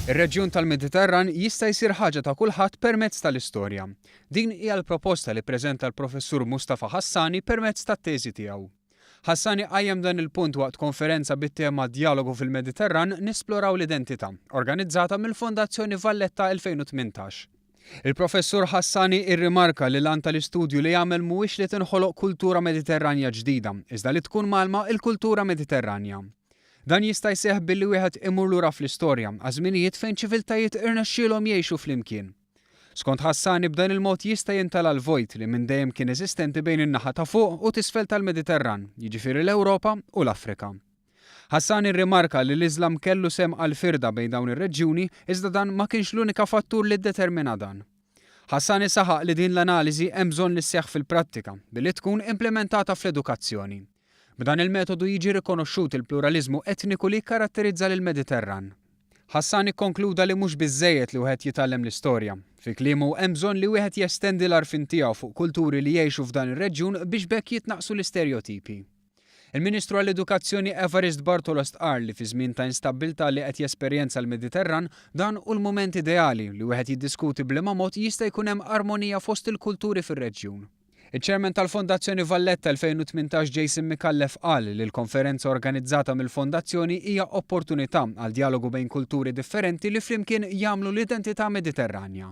Ir-reġjun tal-Mediterran jista' jsir ħaġa ta' kulħadd permezz tal-istorja. Din hija l-proposta li ppreżenta l-professur Mustafa Ħassani permezz tat-teżi tiegħu. Ħassani qajjem dan il-punt waqt konferenza bit-tema Dialogu fil-Mediterran nisploraw l-identità, organizzata mill-Fondazzjoni Valletta 2018. Il-professur Ħassani irrimarka li l-għan tal-istudju li jagħmel mhuwiex li tinħoloq kultura mediterranja ġdida, iżda li tkun malma il-kultura mediterranja. Dan jista' jseħħ billi wieħed imur lura fl-istorja, għażminijiet fejn ċiviltajiet irnexxielhom jgħixu flimkien. Skont Ħassani b'dan il-mod jista' jintala l-vojt li minn dejjem kien eżistenti bejn in-naħa ta' fuq u t'isfel tal-Mediterran, jiġifieri l-Ewropa u l-Afrika. Ħassani rrimarka li l-Iżlam kellu sem għal firda bejn dawn ir-reġjuni iżda dan ma kienx l-unika fattur li ddetermina dan. Ħassani saħaq li din l-analiżi hemm bżonn li sseħħ fil-prattika billi tkun implementata fl-edukazzjoni. B'dan il-metodu jiġi rikonoxxut il-pluralizmu etniku li jikkaratterizza lill-Mediterran. Ħassani konkluda li mhux biżżejjed li wieħed jitgħallem l-istorja. Fi kliemu hemm bżonn li wieħed jestendi l-għarfien tiegħu fuq kulturi li jgħixu f'dan ir-reġjun biex bekk jitnaqsu l-istereotipi. Il-Ministru għall-Edukazzjoni Evarist Bartolos qal li fi żmien ta' instabbiltà li qed jesperjenza l-Mediterran dan hu l-mument ideali li wieħed jiddiskuti bliema mod jista' jkun hemm armonija fost il-kulturi fir-reġjun. Iċ-Chairman tal-Fondazzjoni Valletta 2018 Jason Mikallef qal li l-konferenza organizzata mill-Fondazzjoni hija opportunità għal dialogu bejn kulturi differenti li flimkien jagħmlu l-identità mediterranja.